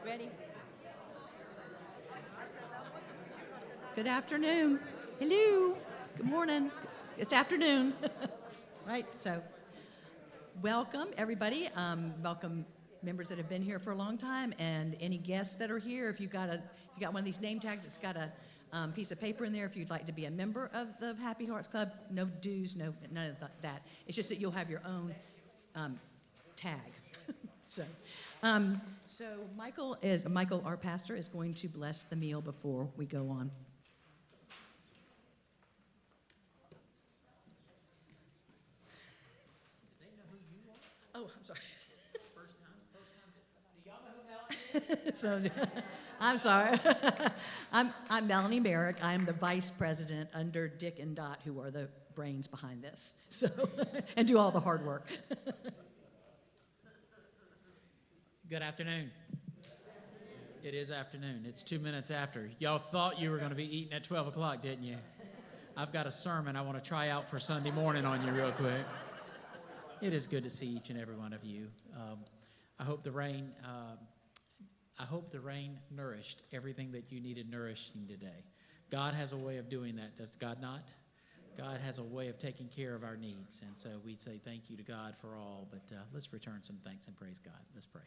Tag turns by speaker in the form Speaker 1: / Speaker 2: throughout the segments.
Speaker 1: Ready? Good afternoon. Hello. Good morning. It's afternoon. Right? So, welcome, everybody. Welcome members that have been here for a long time and any guests that are here. If you got one of these name tags, it's got a piece of paper in there if you'd like to be a member of the Happy Hearts Club. No dues, none of that. It's just that you'll have your own tag. So, Michael, our pastor, is going to bless the meal before we go on. Oh, I'm sorry. First time. Do y'all know who Melanie is? So, I'm sorry. I'm Melanie Merrick. I am the vice president under Dick and Dot, who are the brains behind this. So, and do all the hard work.
Speaker 2: Good afternoon. It is afternoon. It's 2 minutes after. Y'all thought you were going to be eating at 12 o'clock, didn't you? I've got a sermon I want to try out for Sunday morning on you real quick. It is good to see each and every one of you. I hope the rain nourished everything that you needed nourishing today. God has a way of doing that, does God not? God has a way of taking care of our needs, and so we say thank you to God for all, but let's return some thanks and praise God. Let's pray.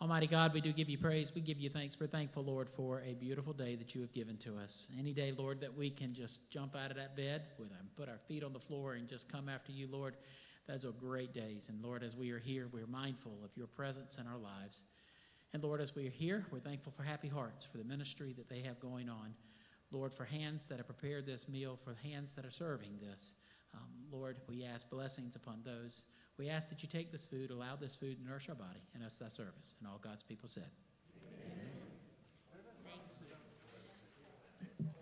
Speaker 2: Almighty God, we do give you praise. We give you thanks. We're thankful, Lord, for a beautiful day that you have given to us. Any day, Lord, that we can just jump out of that bed, put our feet on the floor and just come after you, Lord, those are great days. And Lord, as we are here, we're mindful of your presence in our lives. And Lord, as we are here, we're thankful for Happy Hearts, for the ministry that they have going on. Lord, for hands that have prepared this meal, for hands that are serving this. Lord, we ask blessings upon those. We ask that you take this food, allow this food to nourish our body, and us that service. And all God's people said.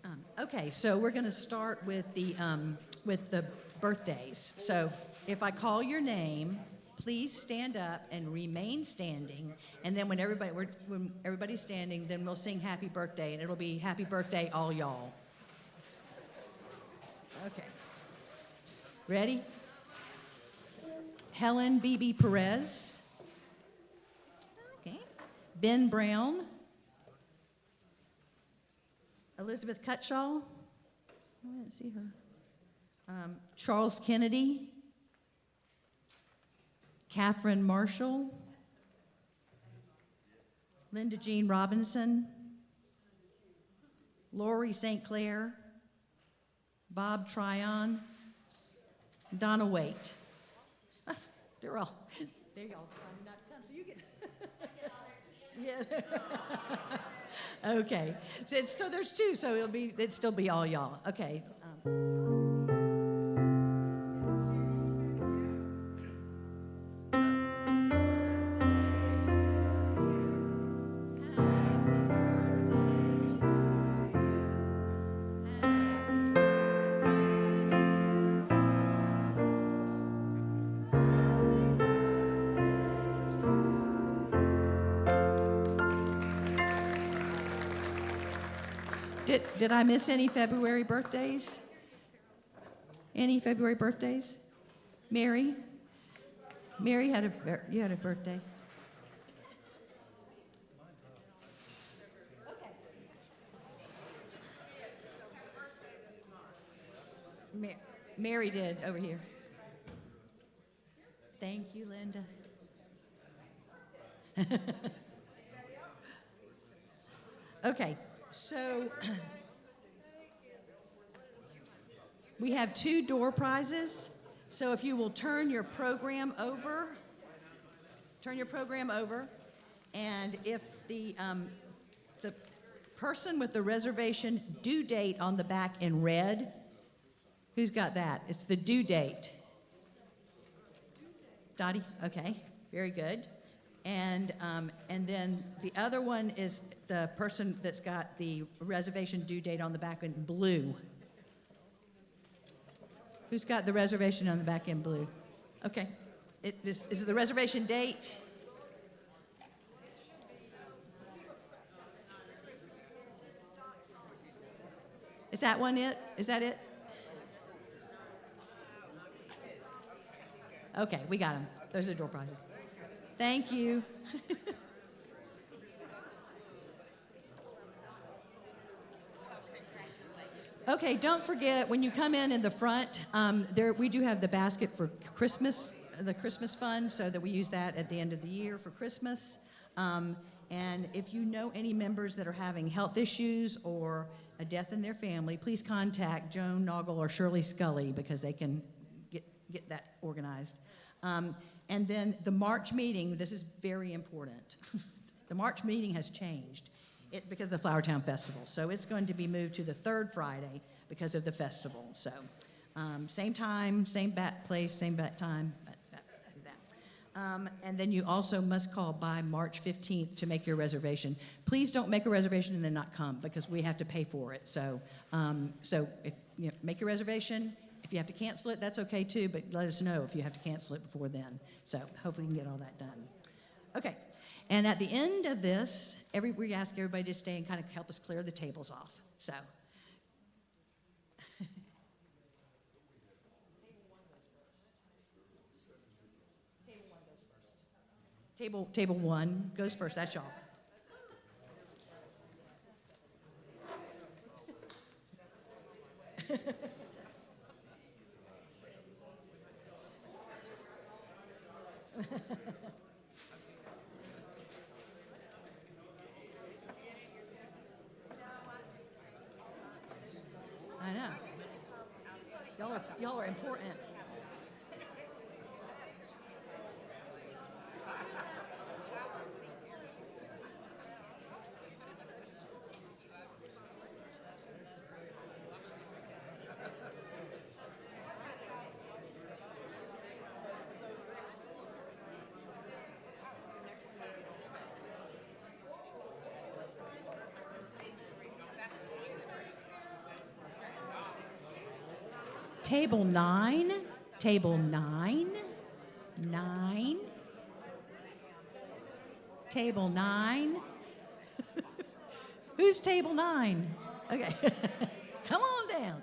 Speaker 1: Amen. Okay, so we're going to start with the birthdays. So if I call your name, please stand up and remain standing. And then when everybody's standing, then we'll sing Happy Birthday, and it'll be Happy Birthday, all y'all. Okay. Ready? Helen B.B. Perez. Okay. Ben Brown. Elizabeth Cutshaw. I didn't see her. Charles Kennedy. Catherine Marshall. Linda Jean Robinson. Lori St. Clair. Bob Tryon. Donna Waite. They're all, there y'all decided not to come, so you get. Yeah. Okay, so there's two, so it'd still be all y'all. Okay. Did I miss any February birthdays? Any February birthdays? Mary? Mary you had a birthday. Okay. Mary did over here. Thank you, Linda. Okay, so we have 2 door prizes. So if you will turn your program over, and if the person with the reservation due date on the back in red, who's got that? It's the due date. Dottie? Okay, very good. And then the other one is the person that's got the reservation due date on the back in blue. Who's got the reservation on the back in blue? Okay. Is it the reservation date? Is that one it? Is that it? Okay, we got them. Those are the door prizes. Thank you. Okay, don't forget, when you come in the front, there, we do have the basket for Christmas, the Christmas fund, so that we use that at the end of the year for Christmas. And if you know any members that are having health issues or a death in their family, please contact Joan Noggle or Shirley Scully, because they can get that organized. And then the March meeting, this is very important. The March meeting has changed because of the Flowertown Festival. So it's going to be moved to the third Friday because of the festival. So same time, same bat place, same bat time. And then you also must call by March 15th to make your reservation. Please don't make a reservation and then not come, because we have to pay for it. So, if you know, make your reservation. If you have to cancel it, that's okay too, but let us know if you have to cancel it before then. So hopefully we can get all that done. Okay, and at the end of this, we ask everybody to stay and kind of help us clear the tables off. So. Table one goes first. That's y'all. I know. Y'all are important. Table nine. Table nine. Nine. Table nine. Who's table nine? Okay. Come on down.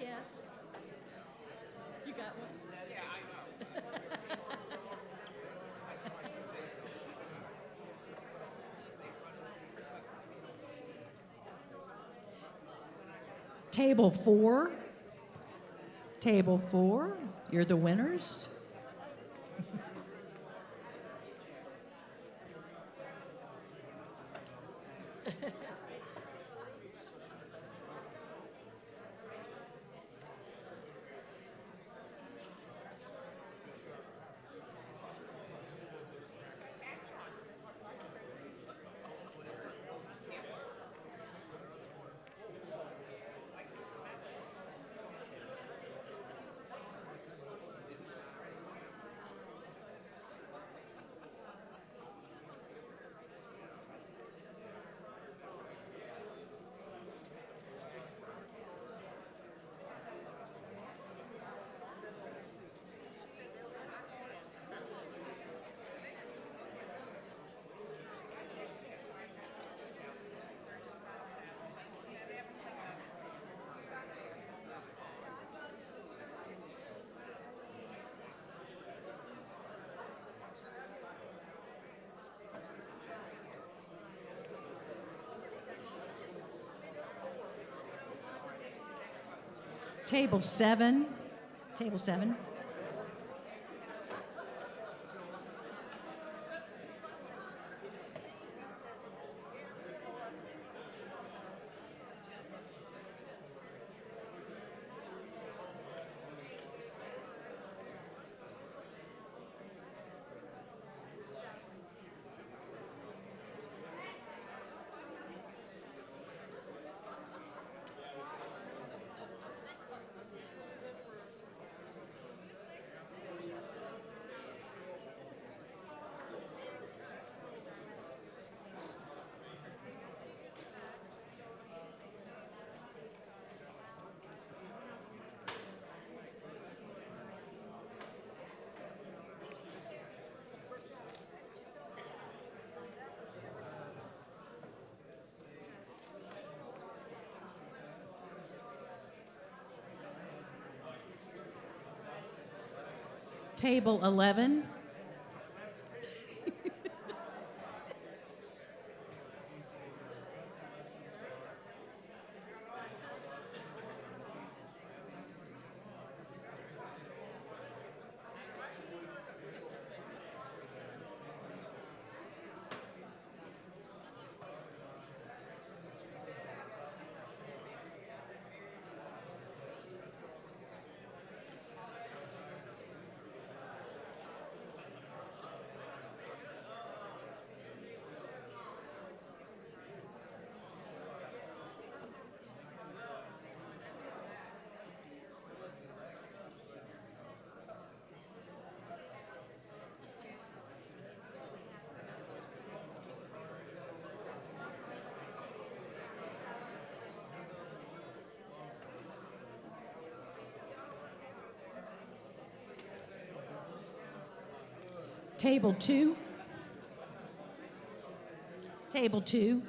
Speaker 1: Yes. You got one? Table four. Table four. You're the winners. Table seven. Table seven. Table 11. Table 2. Table 2.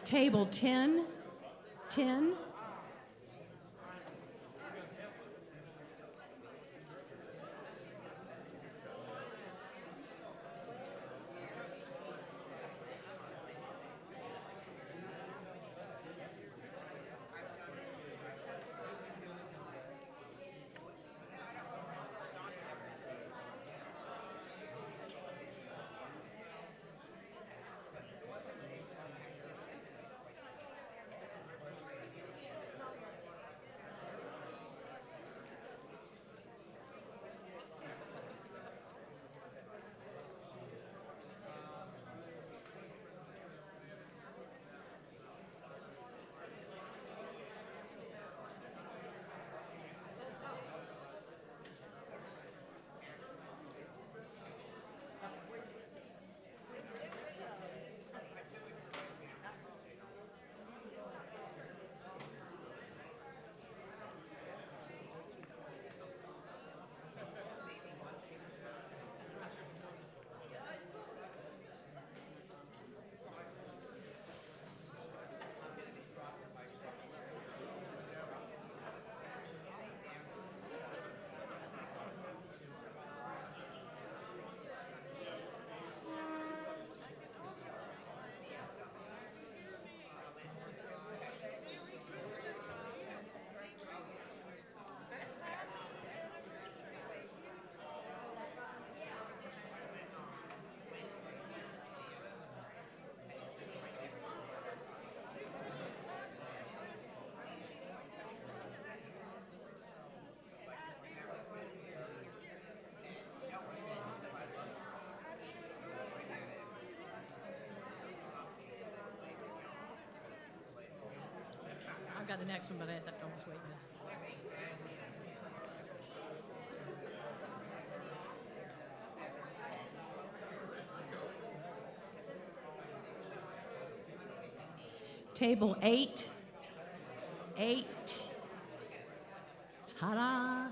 Speaker 1: Table 10. 10. I've got the next one, but I was waiting to. Table 8. 8. Ta-da!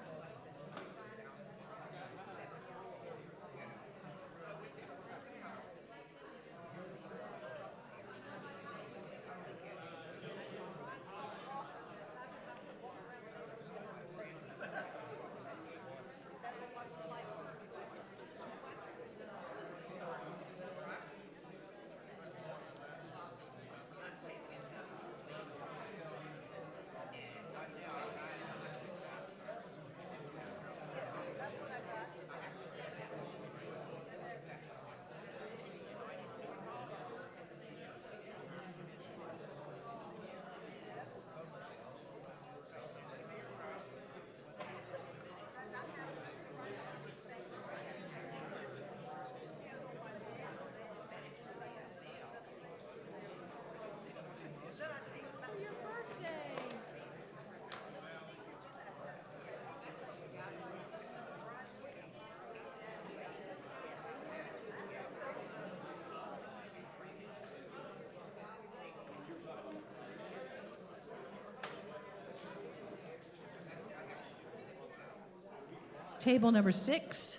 Speaker 1: Table number 6.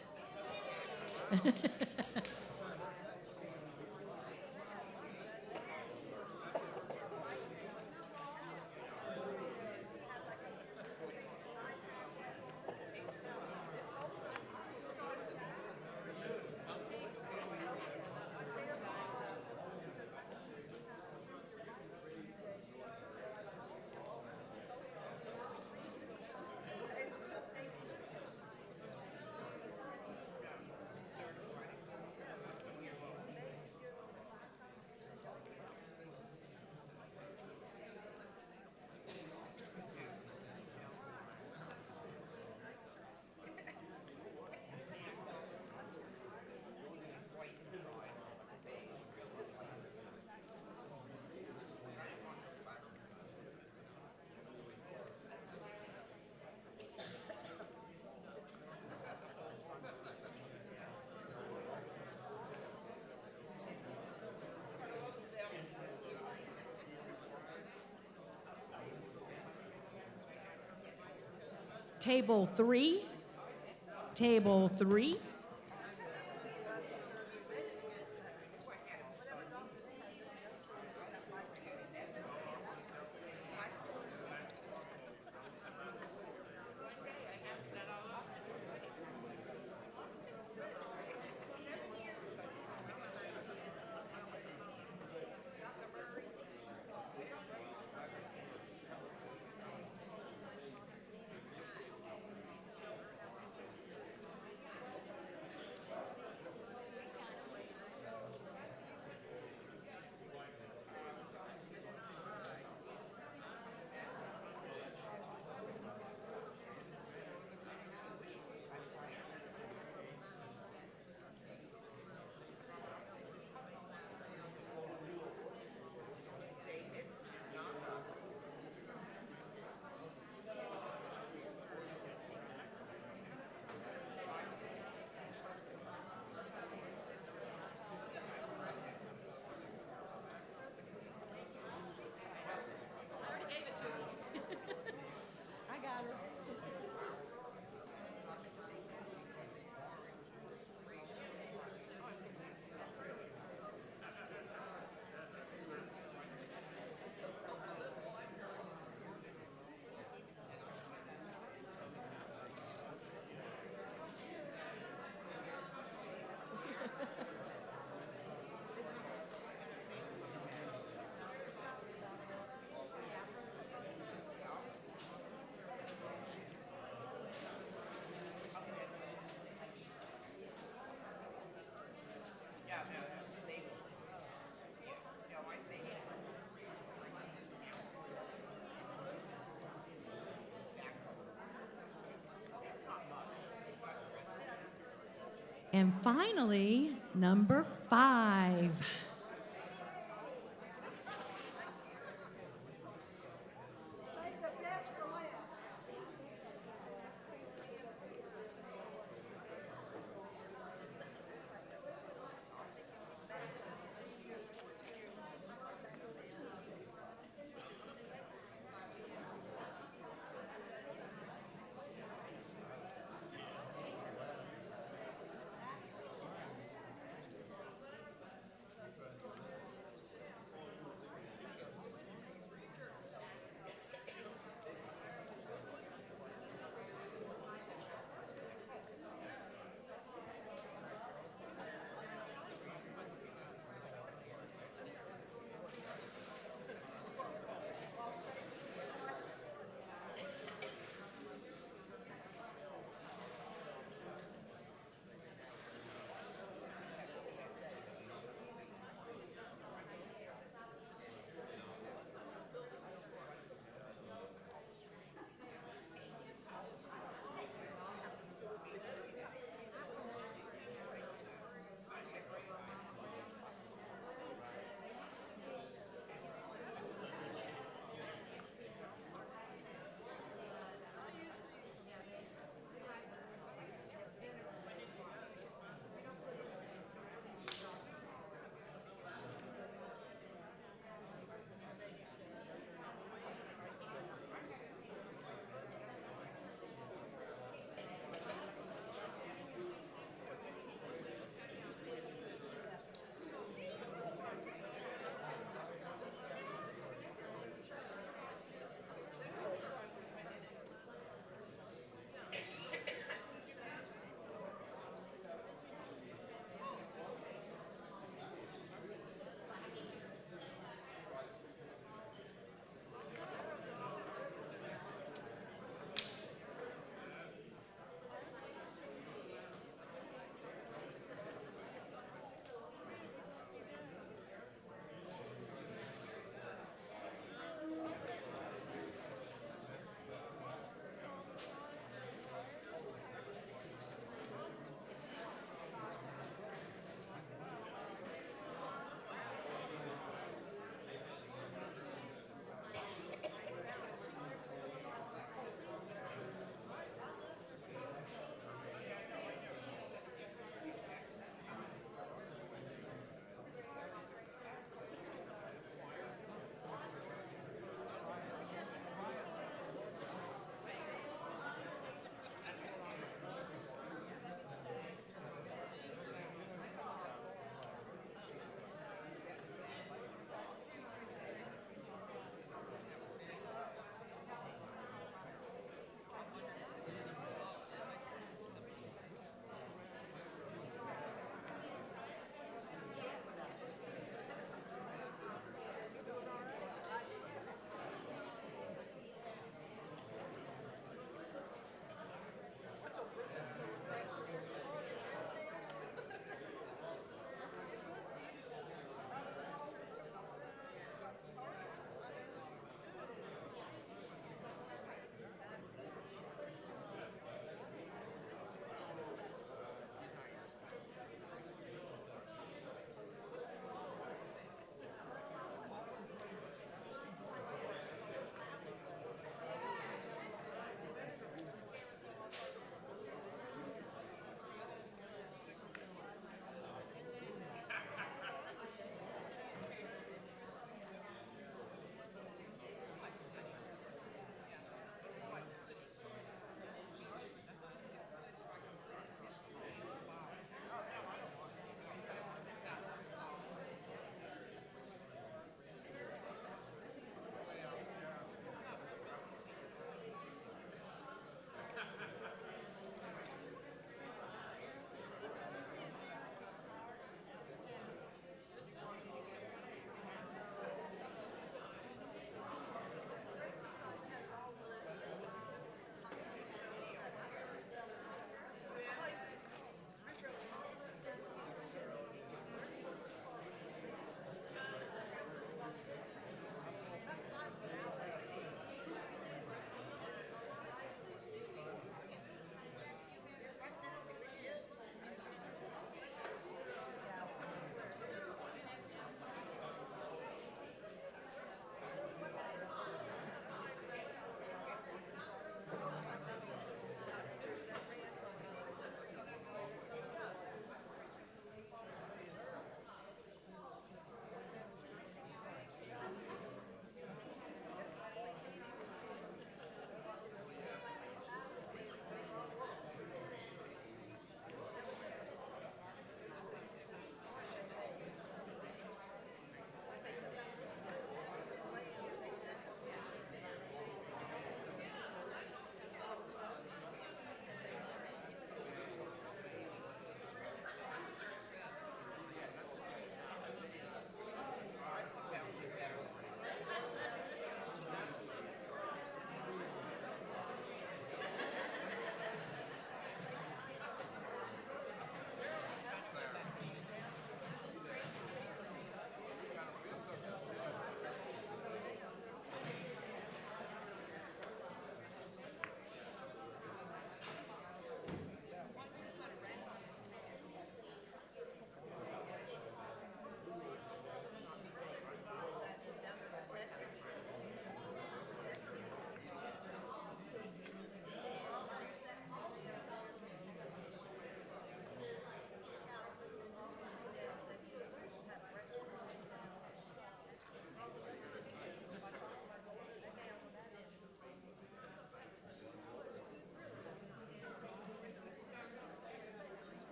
Speaker 1: Table 3. Table 3. I got her. And finally, number 5.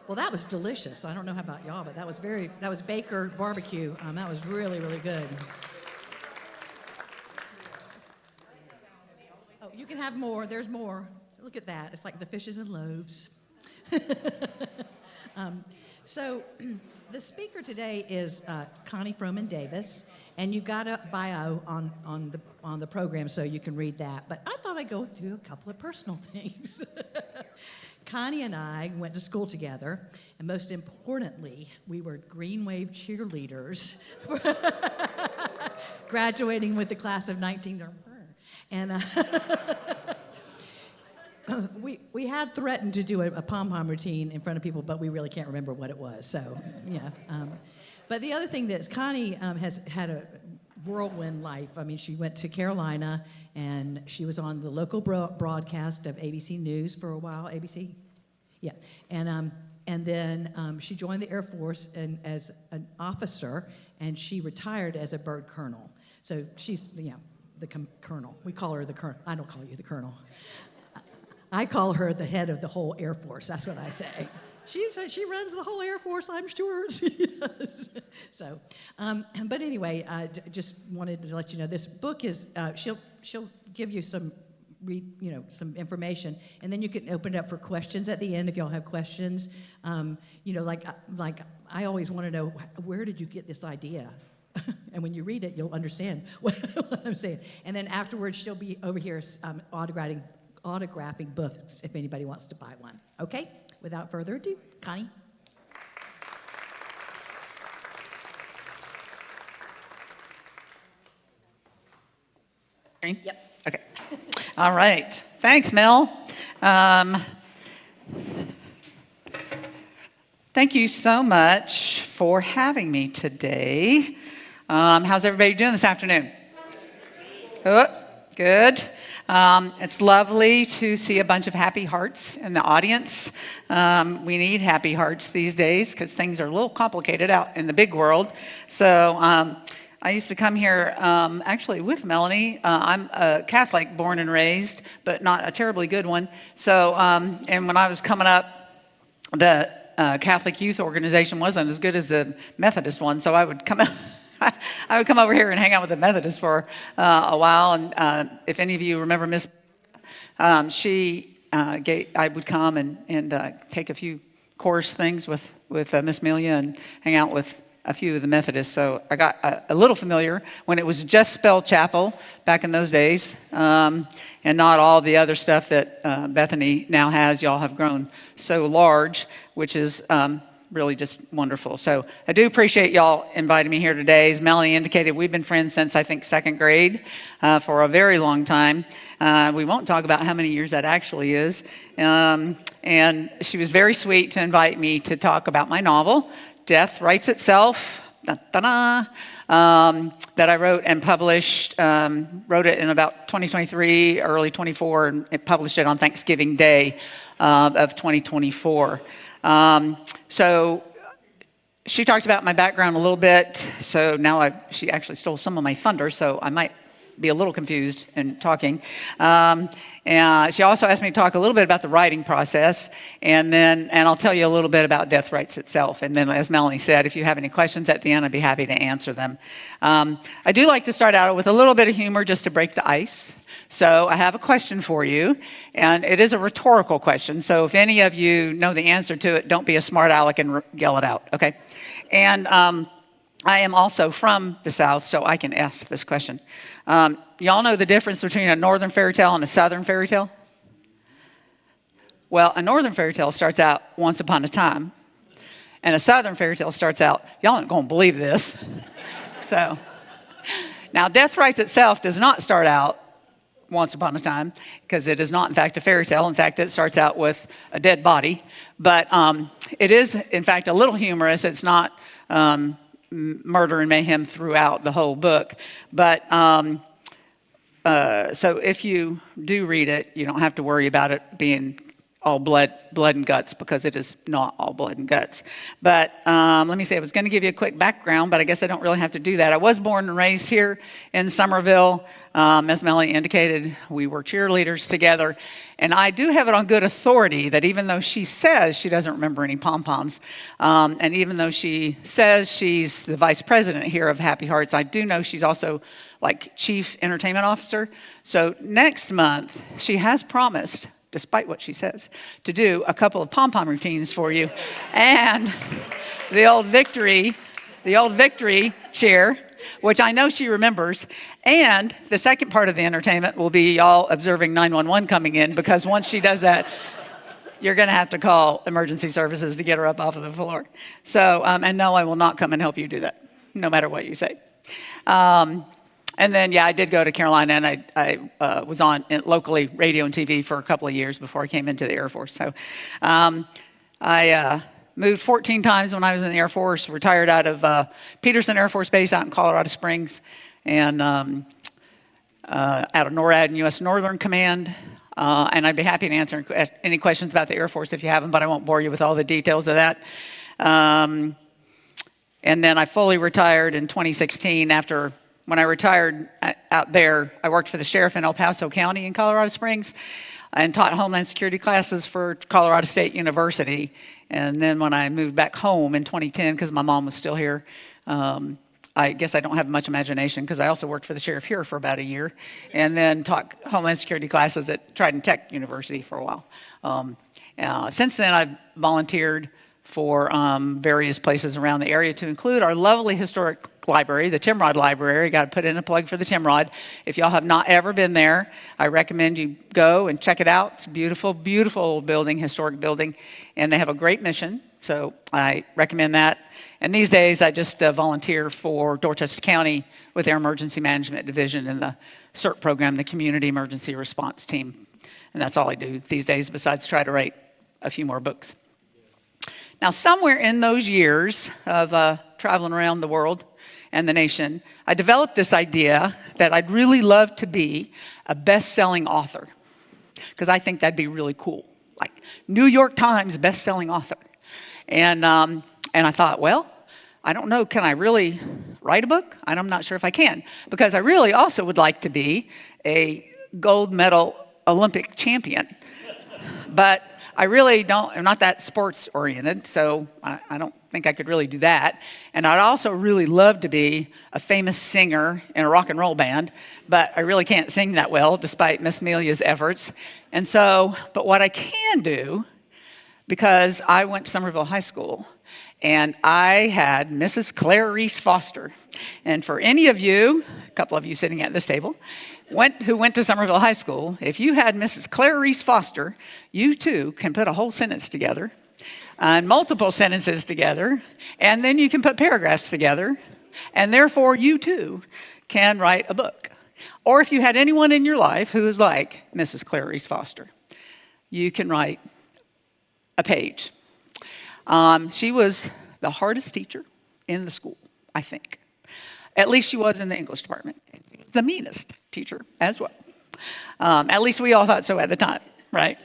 Speaker 1: Well, that was delicious. I don't know how about y'all, but that was Baker barbecue. That was really, really good. Oh, you can have more. There's more. Look at that. It's like the fishes and loaves. So the speaker today is Connie Froman Davis, and you got a bio on the program so you can read that. But I thought I'd go through a couple of personal things. Connie and I went to school together, and most importantly, we were Green Wave cheerleaders, graduating with the class of 19. And we had threatened to do a pom-pom routine in front of people, but we really can't remember what it was. So, yeah. But the other thing is Connie has had a whirlwind life. I mean, she went to Carolina, and she was on the local broadcast of ABC News for a while. ABC? Yeah. And then she joined the Air Force as an officer, and she retired as a bird colonel. So she's, the colonel. We call her the colonel. I don't call you the colonel. I call her the head of the whole Air Force. That's what I say. She runs the whole Air Force, I'm sure she does. So, but anyway, I just wanted to let you know this book is. She'll give you some information, and then you can open it up for questions at the end if y'all have questions. Like I always want to know, where did you get this idea? And when you read it, you'll understand what I'm saying. And then afterwards, she'll be over here autographing books if anybody wants to buy one. Okay? Without further ado, Connie.
Speaker 3: Yep. Okay. All right. Thanks, Mel. Thank you so much for having me today. How's everybody doing this afternoon? Oh, good. It's lovely to see a bunch of happy hearts in the audience. We need happy hearts these days because things are a little complicated out in the big world. So I used to come here actually with Melanie. I'm a Catholic born and raised, but not a terribly good one. So, and when I was coming up, the Catholic youth organization wasn't as good as the Methodist one. So I would come I would come over here and hang out with the Methodists for a while. And if any of you remember Miss, I would come and take a few course things with Miss Amelia and hang out with a few of the Methodists. So I got a little familiar when it was just Spell Chapel back in those days, and not all the other stuff that Bethany now has. Y'all have grown so large, which is really just wonderful. So I do appreciate y'all inviting me here today. As Melanie indicated, we've been friends since, I think, second grade for a very long time. We won't talk about how many years that actually is. And she was very sweet to invite me to talk about my novel, Death Writes Itself, that I wrote and published. Wrote it in about 2023, early 24, and it published it on Thanksgiving Day of 2024. So she talked about my background a little bit. So now she actually stole some of my thunder, so I might be a little confused in talking. And she also asked me to talk a little bit about the writing process, and I'll tell you a little bit about Death Writes Itself. And then, as Melanie said, if you have any questions at the end, I'd be happy to answer them. I do like to start out with a little bit of humor just to break the ice. So I have a question for you, and it is a rhetorical question. So if any of you know the answer to it, don't be a smart aleck and yell it out, okay? And I am also from the South, so I can ask this question. Y'all know the difference between a northern fairy tale and a southern fairy tale? Well, a northern fairy tale starts out once upon a time, and a southern fairy tale starts out, y'all aren't going to believe this. So, now Death Writes Itself does not start out once upon a time, because it is not, in fact, a fairy tale. In fact, it starts out with a dead body. But it is, in fact, a little humorous. It's not murder and mayhem throughout the whole book. But so if you do read it, you don't have to worry about it being all blood and guts, because it is not all blood and guts. But let me say, I was going to give you a quick background, but I guess I don't really have to do that. I was born and raised here in Somerville. As Melanie indicated, we were cheerleaders together. And I do have it on good authority that even though she says she doesn't remember any pom-poms, and even though she says she's the vice president here of Happy Hearts, I do know she's also like chief entertainment officer. So next month, she has promised, despite what she says, to do a couple of pom-pom routines for you. And the old victory cheer, which I know she remembers. And the second part of the entertainment will be y'all observing 911 coming in, because once she does that, you're going to have to call emergency services to get her up off of the floor. So, and no, I will not come and help you do that, no matter what you say. And then, I did go to Carolina, and I was on locally radio and TV for a couple of years before I came into the Air Force. So I moved 14 times when I was in the Air Force, retired out of Peterson Air Force Base out in Colorado Springs, and out of NORAD and U.S. Northern Command. And I'd be happy to answer any questions about the Air Force if you have them, but I won't bore you with all the details of that. And then I fully retired in 2016 when I retired out there. I worked for the sheriff in El Paso County in Colorado Springs and taught Homeland Security classes for Colorado State University. And then when I moved back home in 2010, because my mom was still here, I guess I don't have much imagination, because I also worked for the sheriff here for about a year, and then taught Homeland Security classes at Trident Tech University for a while. Since then, I've volunteered for various places around the area, to include our lovely historic library, the Timrod Library. Got to put in a plug for the Timrod. If y'all have not ever been there, I recommend you go and check it out. It's a beautiful, beautiful old building, historic building, and they have a great mission, so I recommend that. And these days, I just volunteer for Dorchester County with their Emergency Management Division in the CERT program, the Community Emergency Response Team. And that's all I do these days, besides try to write a few more books. Now, somewhere in those years of traveling around the world and the nation, I developed this idea that I'd really love to be a best-selling author, because I think that'd be really cool, like New York Times best-selling author. And I thought, well, I don't know, can I really write a book? I'm not sure if I can, because I really also would like to be a gold medal Olympic champion. But I really I'm not that sports oriented, so I don't think I could really do that. And I'd also really love to be a famous singer in a rock and roll band, but I really can't sing that well, despite Miss Amelia's efforts. And so, but what I can do, because I went to Somerville High School, and I had Mrs. Claire Reese Foster. And for any of you, a couple of you sitting at this table, who went to Somerville High School, if you had Mrs. Claire Reese Foster, you too can put a whole sentence together, and multiple sentences together, and then you can put paragraphs together, and therefore you too can write a book. Or if you had anyone in your life who is like Mrs. Claire Reese Foster, you can write a page. She was the hardest teacher in the school, I think. At least she was in the English department. The meanest teacher as well. At least we all thought so at the time, right?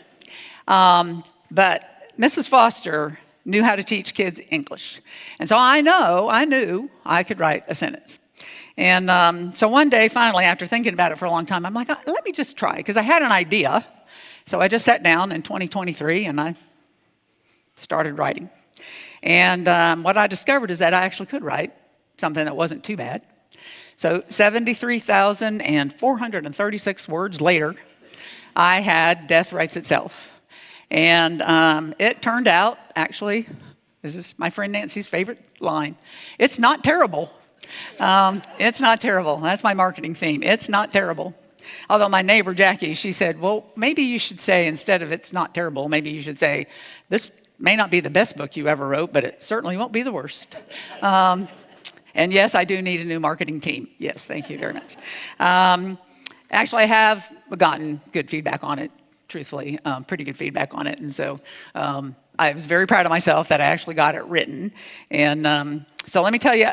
Speaker 3: But Mrs. Foster knew how to teach kids English. And so I knew I could write a sentence. And so one day, finally, after thinking about it for a long time, I'm like, let me just try, because I had an idea. So I just sat down in 2023 and I started writing. And what I discovered is that I actually could write something that wasn't too bad. So 73,436 words later, I had Death Writes Itself. And it turned out, actually, this is my friend Nancy's favorite line, it's not terrible. It's not terrible. That's my marketing theme. It's not terrible. Although my neighbor, Jackie, she said, well, maybe you should say, instead of it's not terrible, maybe you should say, this may not be the best book you ever wrote, but it certainly won't be the worst. And yes, I do need a new marketing team. Yes, thank you very much. Actually, I have gotten good feedback on it, truthfully, pretty good feedback on it. And so I was very proud of myself that I actually got it written. And so let me tell you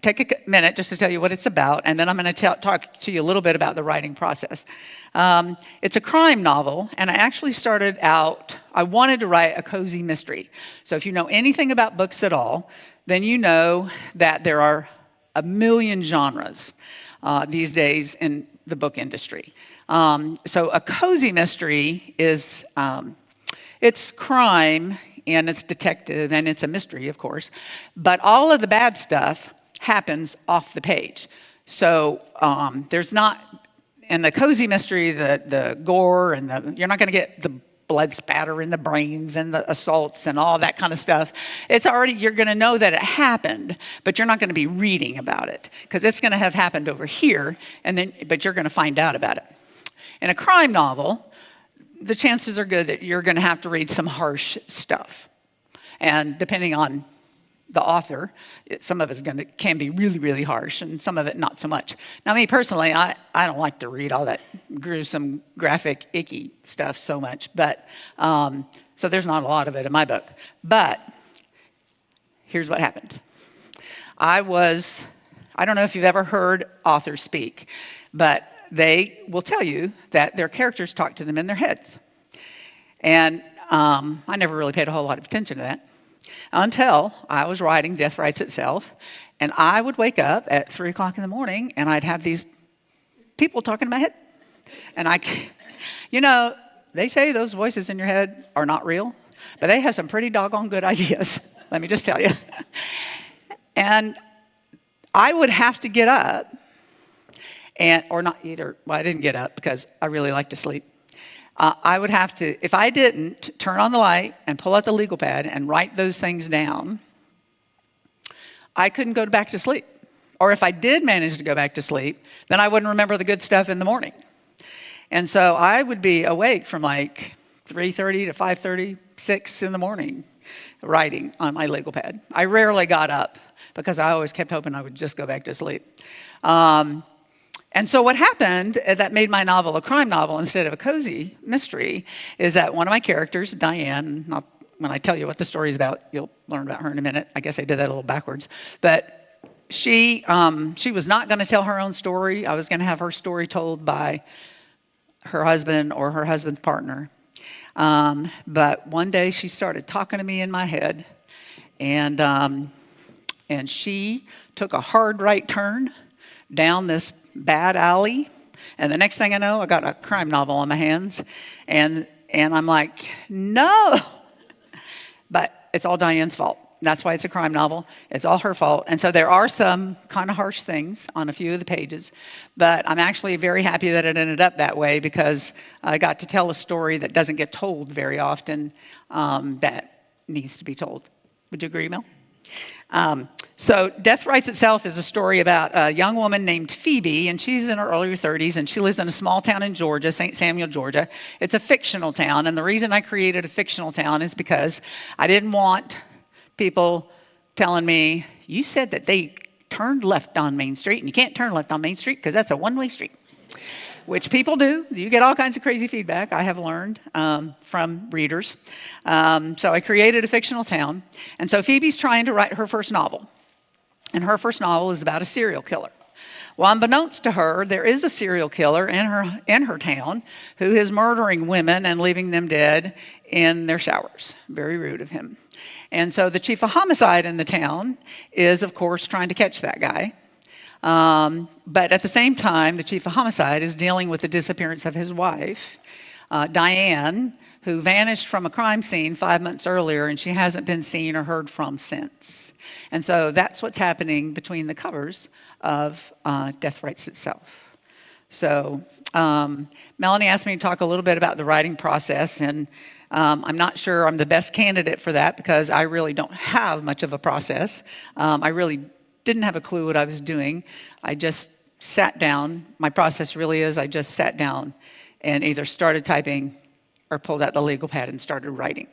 Speaker 3: take a minute just to tell you what it's about, and then I'm going to talk to you a little bit about the writing process. It's a crime novel, and I actually started out, I wanted to write a cozy mystery. So if you know anything about books at all, then you know that there are a million genres these days in the book industry. So a cozy mystery is, it's crime, and it's detective, and it's a mystery, of course, but all of the bad stuff happens off the page. So there's not, in the cozy mystery, the gore and you're not going to get the blood spatter in the brains and the assaults and all that kind of stuff. It's already, you're going to know that it happened, but you're not going to be reading about it because it's going to have happened over here, but you're going to find out about it. In a crime novel, the chances are good that you're going to have to read some harsh stuff. And depending on the author, some of it can be really, really harsh, and some of it not so much. Now, me personally, I don't like to read all that gruesome, graphic, icky stuff so much, but so there's not a lot of it in my book. But here's what happened. I don't know if you've ever heard authors speak, but they will tell you that their characters talk to them in their heads. And I never really paid a whole lot of attention to that until I was writing Death Writes Itself, and I would wake up at 3 o'clock in the morning, and I'd have these people talking in my head. And they say those voices in your head are not real, but they have some pretty doggone good ideas, let me just tell you. And I would have to get up, I didn't get up because I really like to sleep. I would have to, if I didn't turn on the light and pull out the legal pad and write those things down, I couldn't go back to sleep. Or if I did manage to go back to sleep, then I wouldn't remember the good stuff in the morning. And so I would be awake from like 3:30 to 5:30, 6 in the morning, writing on my legal pad. I rarely got up because I always kept hoping I would just go back to sleep. And so what happened that made my novel a crime novel instead of a cozy mystery is that one of my characters, Diane, when I tell you what the story is about, you'll learn about her in a minute. I guess I did that a little backwards. But she was not going to tell her own story. I was going to have her story told by her husband or her husband's partner. But one day she started talking to me in my head, and she took a hard right turn down this bad alley, and the next thing I know, I got a crime novel on my hands, and I'm like, no, but it's all Diane's fault. That's why it's a crime novel. It's all her fault. And so there are some kind of harsh things on a few of the pages, but I'm actually very happy that it ended up that way because I got to tell a story that doesn't get told very often that needs to be told. Would you agree, Mel? So Death Writes Itself is a story about a young woman named Phoebe, and she's in her early 30s, and she lives in a small town in Georgia, St. Samuel, Georgia. It's a fictional town, and the reason I created a fictional town is because I didn't want people telling me, you said that they turned left on Main Street, and you can't turn left on Main Street because that's a one-way street. Which people do. You get all kinds of crazy feedback, I have learned from readers. So I created a fictional town. And so Phoebe's trying to write her first novel. And her first novel is about a serial killer. Well, unbeknownst to her, there is a serial killer in her town who is murdering women and leaving them dead in their showers. Very rude of him. And so the chief of homicide in the town is, of course, trying to catch that guy. But at the same time, the chief of homicide is dealing with the disappearance of his wife, Diane, who vanished from a crime scene 5 months earlier, and she hasn't been seen or heard from since. And so that's what's happening between the covers of Death Writes Itself. So Melanie asked me to talk a little bit about the writing process, and I'm not sure I'm the best candidate for that because I really don't have much of a process. I really didn't have a clue what I was doing. I just sat down. My process really is I just sat down and either started typing or pulled out the legal pad and started writing.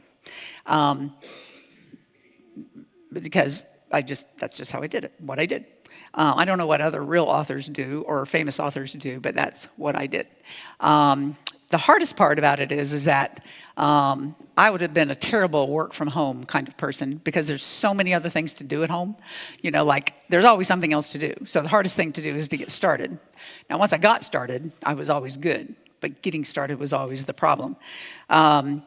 Speaker 3: Because that's just how I did it, what I did. I don't know what other real authors do or famous authors do, but that's what I did. The hardest part about it is that I would have been a terrible work from home kind of person because there's so many other things to do at home. Like there's always something else to do. So the hardest thing to do is to get started. Now, once I got started, I was always good, but getting started was always the problem. And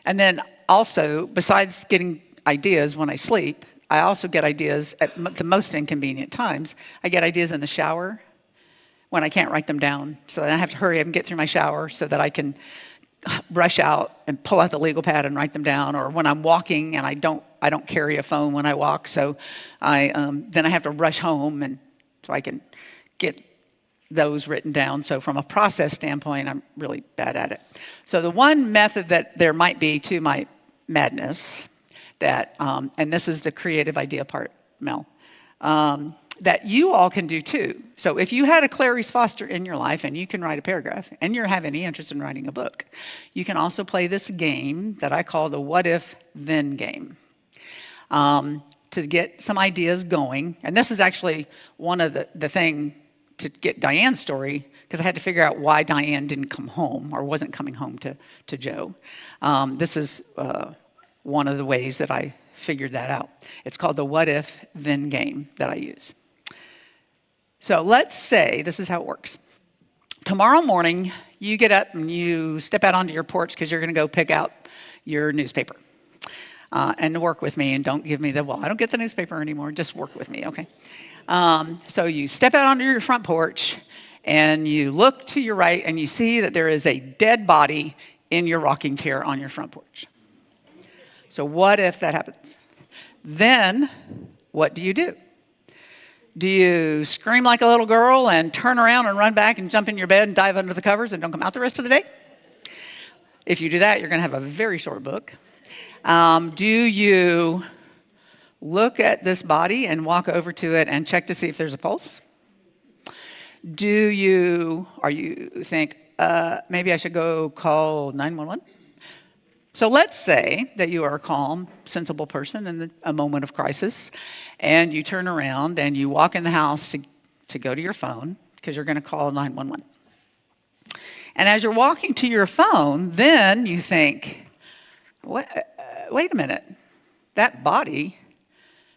Speaker 3: then also, besides getting ideas when I sleep, I also get ideas at the most inconvenient times. I get ideas in the shower when I can't write them down. So then I have to hurry up and get through my shower so that I can rush out and pull out the legal pad and write them down. Or when I'm walking and I don't carry a phone when I walk, so then I have to rush home and so I can get those written down. So from a process standpoint, I'm really bad at it. So the one method that there might be to my madness that, and this is the creative idea part, Mel, that you all can do too. So if you had a Clarice Foster in your life and you can write a paragraph and you have any interest in writing a book, you can also play this game that I call the what if then game. To get some ideas going. And this is actually one of the thing to get Diane's story, because I had to figure out why Diane didn't come home or wasn't coming home to Joe. This is one of the ways that I figured that out. It's called the what if then game that I use. So let's say this is how it works. Tomorrow morning, you get up and you step out onto your porch because you're going to go pick out your newspaper. And work with me and don't give me I don't get the newspaper anymore. Just work with me, okay? So you step out onto your front porch and you look to your right and you see that there is a dead body in your rocking chair on your front porch. So what if that happens? Then what do you do? Do you scream like a little girl and turn around and run back and jump in your bed and dive under the covers and don't come out the rest of the day? If you do that, you're going to have a very short book. Do you look at this body and walk over to it and check to see if there's a pulse? Or you think, maybe I should go call 911? So let's say that you are a calm, sensible person in a moment of crisis, and you turn around and you walk in the house to go to your phone because you're going to call 911. And as you're walking to your phone, then you think, wait a minute, that body,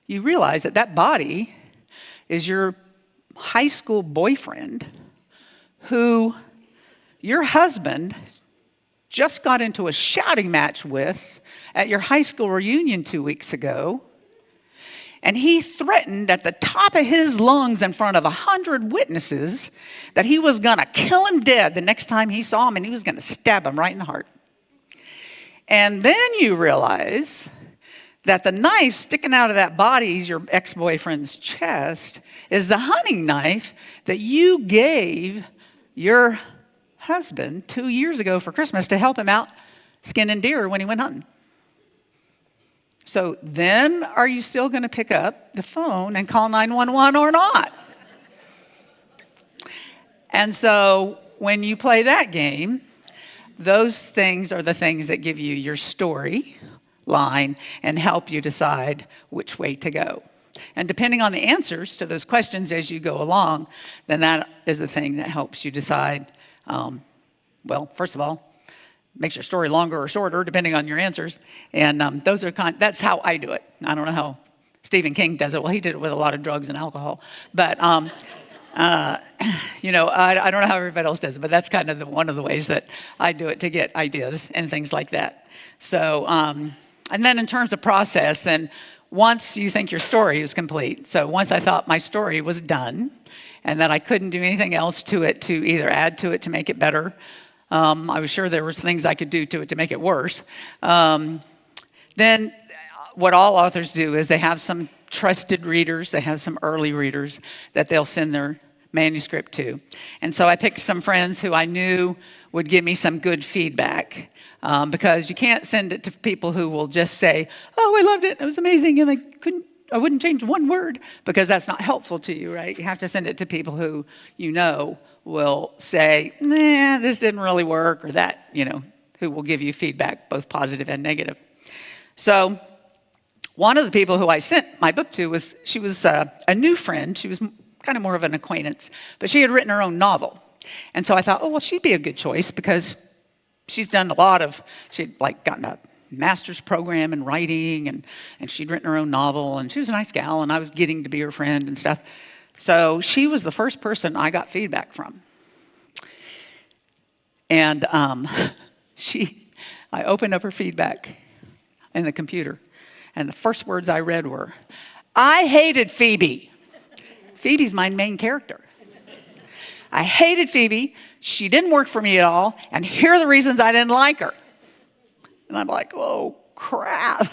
Speaker 3: you realize that body is your high school boyfriend who your husband just got into a shouting match with at your high school reunion 2 weeks ago. And he threatened at the top of his lungs in front of 100 witnesses that he was going to kill him dead the next time he saw him and he was going to stab him right in the heart. And then you realize that the knife sticking out of that body's your ex-boyfriend's chest is the hunting knife that you gave your husband 2 years ago for Christmas to help him out skinning deer when he went hunting. So then are you still going to pick up the phone and call 911 or not? And so when you play that game, those things are the things that give you your story line and help you decide which way to go. And depending on the answers to those questions as you go along, then that is the thing that helps you decide, first of all, makes your story longer or shorter depending on your answers. And that's how I do it. I don't know how Stephen King does it. Well, he did it with a lot of drugs and alcohol. But, I don't know how everybody else does it, but that's kind of one of the ways that I do it to get ideas and things like that. So, and then in terms of process, then once you think your story is complete, so once I thought my story was done and that I couldn't do anything else to it to either add to it to make it better, I was sure there were things I could do to it to make it worse, then what all authors do is they have some trusted readers, they have some early readers that they'll send their manuscript to. And so I picked some friends who I knew would give me some good feedback. Because you can't send it to people who will just say, "Oh, I loved it, it was amazing, and I wouldn't change one word," because that's not helpful to you, right? You have to send it to people who you know will say, "Nah, this didn't really work," or that, who will give you feedback, both positive and negative. So one of the people who I sent my book to was a new friend. She was kind of more of an acquaintance. But she had written her own novel. And so I thought, oh, well, she'd be a good choice because she'd like gotten a master's program in writing and she'd written her own novel and she was a nice gal and I was getting to be her friend and stuff. So she was the first person I got feedback from. And I opened up her feedback in the computer and the first words I read were, I hated Phoebe. Phoebe's my main character. I hated Phoebe. She didn't work for me at all. And here are the reasons I didn't like her. And I'm like, oh, crap.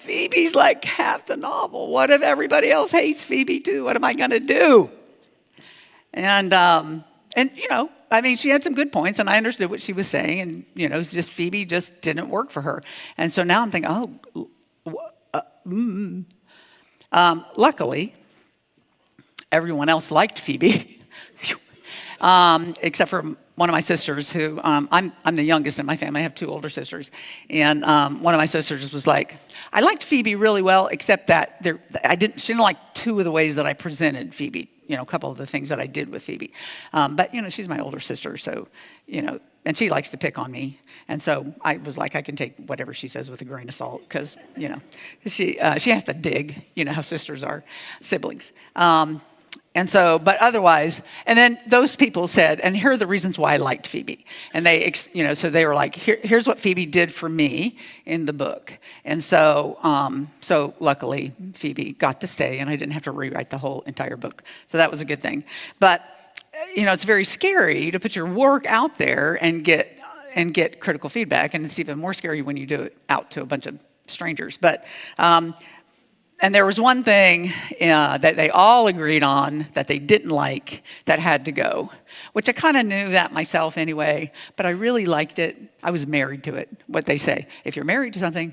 Speaker 3: Phoebe's like half the novel. What if everybody else hates Phoebe too? What am I going to do? And she had some good points and I understood what she was saying. And, just Phoebe just didn't work for her. And so now I'm thinking, luckily, everyone else liked Phoebe. Except for one of my sisters who, I'm the youngest in my family. I have 2 older sisters. And one of my sisters was like, I liked Phoebe really well, except that she didn't like 2 of the ways that I presented Phoebe, a couple of the things that I did with Phoebe. But, she's my older sister, so, and she likes to pick on me. And so I was like, I can take whatever she says with a grain of salt because, she has to dig, how sisters are, siblings. And so, but otherwise, and then those people said, and here are the reasons why I liked Phoebe. And they, so they were like, here's what Phoebe did for me in the book. And so, so luckily Phoebe got to stay and I didn't have to rewrite the whole entire book. So that was a good thing. But, it's very scary to put your work out there and get critical feedback. And it's even more scary when you do it out to a bunch of strangers. But, and there was one thing that they all agreed on that they didn't like that had to go, which I kind of knew that myself anyway, but I really liked it. I was married to it, what they say. If you're married to something,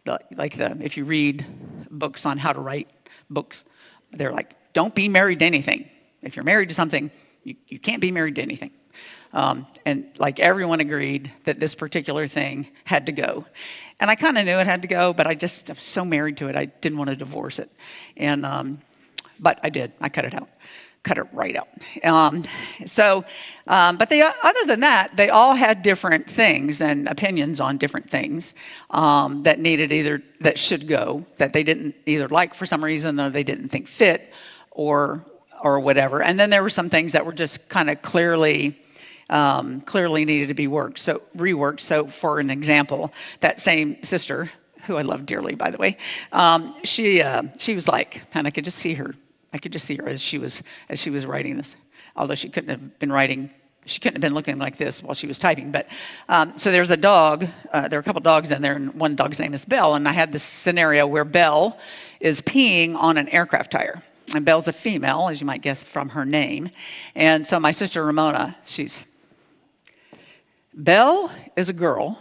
Speaker 3: if you read books on how to write books, they're like, don't be married to anything. If you're married to something, you can't be married to anything. And like everyone agreed that this particular thing had to go. And I kind of knew it had to go, but I was so married to it, I didn't want to divorce it. And but I did. I cut it out. Cut it right out. But other than that, they all had different things and opinions on different things that should go, that they didn't either like for some reason or they didn't think fit or whatever. And then there were some things that were just kind of clearly needed to be reworked. So for an example, that same sister, who I love dearly, by the way, she was like, and I could just see her as she was writing this, although she couldn't have been looking like this while she was typing. But so there's a dog, there are a couple dogs in there, and one dog's name is Belle, and I had this scenario where Belle is peeing on an aircraft tire. And Belle's a female, as you might guess from her name. And so my sister Ramona, Belle is a girl,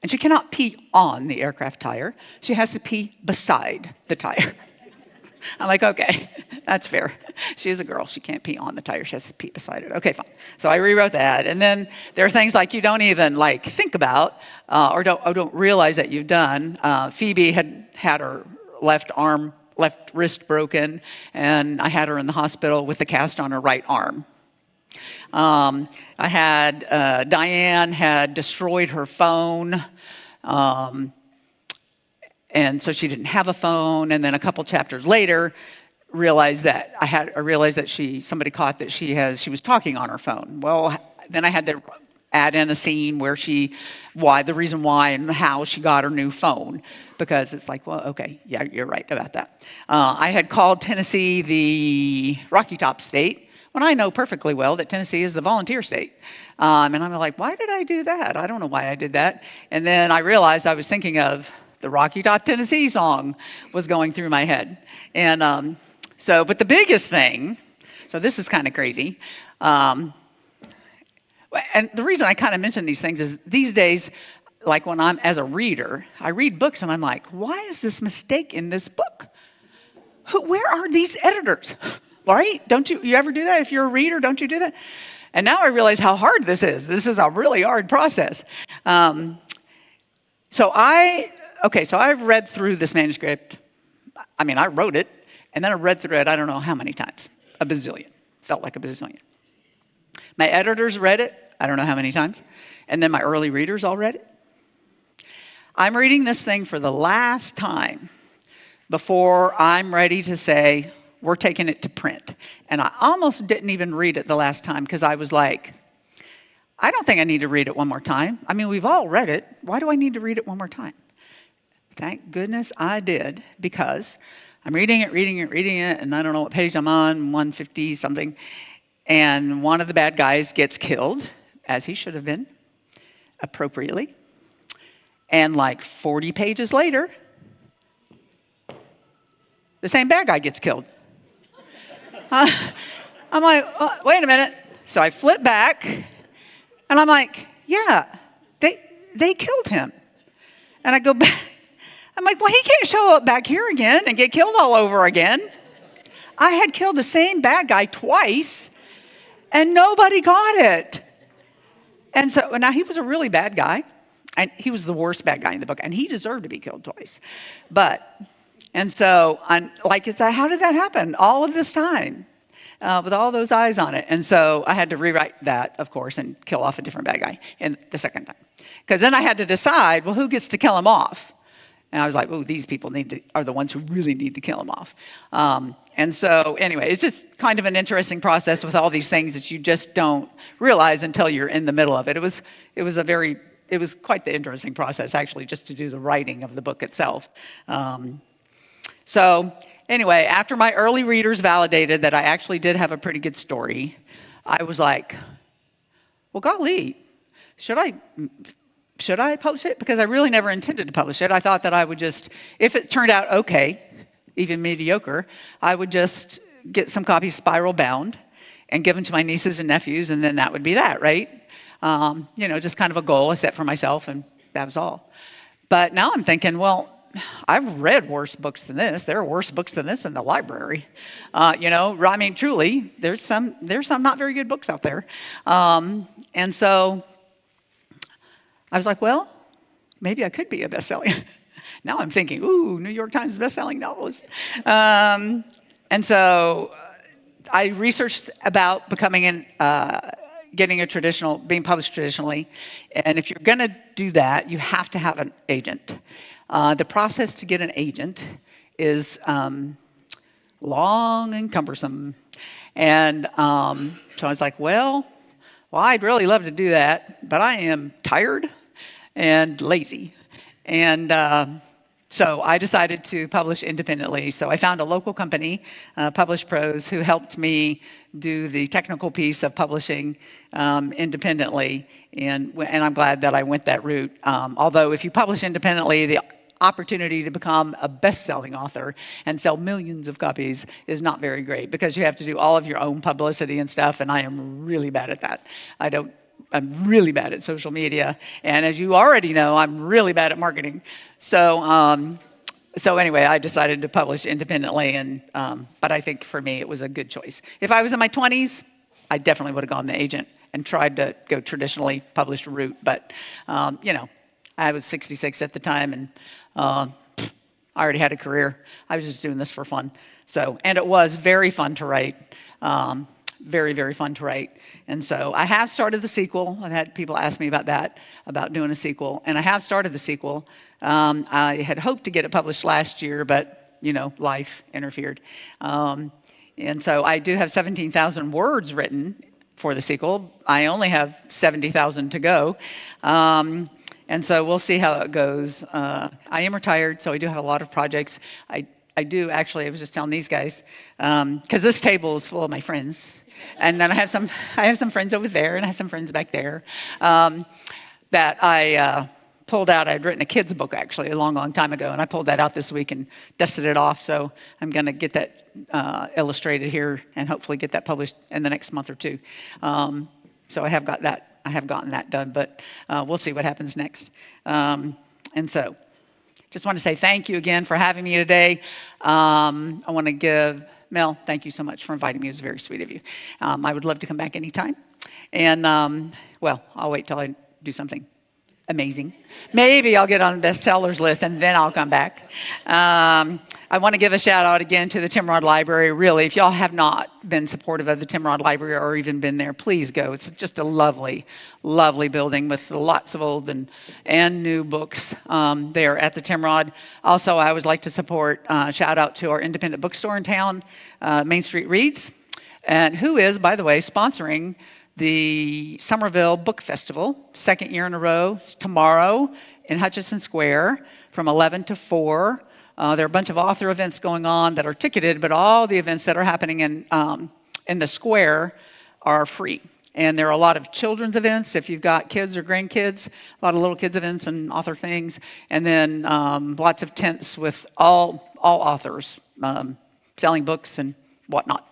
Speaker 3: and she cannot pee on the aircraft tire. She has to pee beside the tire. I'm like, okay, that's fair. She is a girl. She can't pee on the tire. She has to pee beside it. Okay, fine. So I rewrote that. And then there are things like you don't even think about or don't realize that you've done. Phoebe had her left wrist broken, and I had her in the hospital with a cast on her right arm. I had Diane had destroyed her phone, and so she didn't have a phone. And then a couple chapters later, I realized that somebody caught that she was talking on her phone. Well, then I had to add in a scene where the reason why and how she got her new phone, because it's like, well, okay, yeah, you're right about that. I had called Tennessee the Rocky Top state when I know perfectly well that Tennessee is the volunteer state. And I'm like, why did I do that? I don't know why I did that. And then I realized I was thinking of the Rocky Top Tennessee song was going through my head. And but the biggest thing, so this is kind of crazy, and the reason I kind of mention these things is these days, like when I'm as a reader, I read books and I'm like, why is this mistake in this book? Where are these editors? Right? Don't you ever do that? If you're a reader, don't you do that? And now I realize how hard this is. This is a really hard process. So I've read through this manuscript. I mean, I wrote it, And then I read through it, I don't know how many times, a bazillion. Felt like a bazillion. My editors read it, I don't know how many times. And then my early readers all read it. I'm reading this thing for the last time before I'm ready to say, we're taking it to print. And I almost didn't even read it the last time because I was like, I don't think I need to read it one more time. I mean, we've all read it. Why do I need to read it one more time? Thank goodness I did, because I'm reading it, and I don't know what page I'm on, 150 something. And one of the bad guys gets killed, as he should have been, appropriately. And like 40 pages later, the same bad guy gets killed. I'm like, wait a minute. So I flip back, and I'm like, yeah, they killed him. And I go back. I'm like, well, he can't show up back here again and get killed all over again. I had killed the same bad guy twice, and nobody got it. And so now he was a really bad guy, and he was the worst bad guy in the book, and he deserved to be killed twice. And so I'm like, how did that happen all of this time with all those eyes on it? And so I had to rewrite that, of course, and kill off a different bad guy in the second time. Because then I had to decide, well, who gets to kill him off? And I was like, oh, these people are the ones who really need to kill him off. And so anyway, it's just kind of an interesting process with all these things that you just don't realize until you're in the middle of it. It was quite the interesting process, actually, just to do the writing of the book itself. So anyway, after my early readers validated that I actually did have a pretty good story, I was like, well, golly, should I publish it? Because I really never intended to publish it. I thought that I would just, if it turned out okay, even mediocre, I would just get some copies spiral bound and give them to my nieces and nephews, and then that would be that, right? Just kind of a goal I set for myself, and that was all. But now I'm thinking, well, I've read worse books than this. There are worse books than this in the library. I mean, truly, there's some not very good books out there. And so I was like, well, maybe I could be a best-selling. Now I'm thinking, ooh, New York Times best-selling novelist. And so I researched about being published traditionally. And if you're going to do that, you have to have an agent. The process to get an agent is long and cumbersome. And so I was like, well, I'd really love to do that, but I am tired and lazy. And so I decided to publish independently. So I found a local company, Publish Pros, who helped me do the technical piece of publishing independently. And I'm glad that I went that route. Although if you publish independently, the opportunity to become a best-selling author and sell millions of copies is not very great, because you have to do all of your own publicity and stuff, and I am really bad at that. I'm really bad at social media, and as you already know, I'm really bad at marketing. So anyway, I decided to publish independently, but I think for me it was a good choice. If I was in my 20s, I definitely would have gone the agent and tried to go traditionally published route, but I was 66 at the time, and I already had a career. I was just doing this for fun. And it was very fun to write, very, very fun to write. And so I have started the sequel. I've had people ask me about that, about doing a sequel, and I have started the sequel. I had hoped to get it published last year, but life interfered. And so I do have 17,000 words written for the sequel. I only have 70,000 to go. And so we'll see how it goes. I am retired, so I do have a lot of projects. I do actually, I was just telling these guys, because this table is full of my friends. And then I have some friends over there, and I have some friends back there that I pulled out. I'd written a kid's book, actually, a long, long time ago, and I pulled that out this week and dusted it off. So I'm going to get that illustrated here and hopefully get that published in the next month or two. So I have gotten that done, but we'll see what happens next. And so just want to say thank you again for having me today. I want to give Mel, thank you so much for inviting me. It was very sweet of you. I would love to come back anytime. And, I'll wait till I do something amazing. Maybe I'll get on the bestsellers list and then I'll come back. I want to give a shout out again to the Timrod Library. Really, if y'all have not been supportive of the Timrod Library or even been there, please go. It's just a lovely, lovely building with lots of old and new books there at the Timrod. Also, I always like to support, shout out to our independent bookstore in town, Main Street Reads, and who is, by the way, sponsoring the Somerville Book Festival, second year in a row. It's tomorrow in Hutchison Square from 11 to 4. There are a bunch of author events going on that are ticketed, but all the events that are happening in the square are free. And there are a lot of children's events if you've got kids or grandkids, a lot of little kids events and author things, and then lots of tents with all authors selling books and whatnot.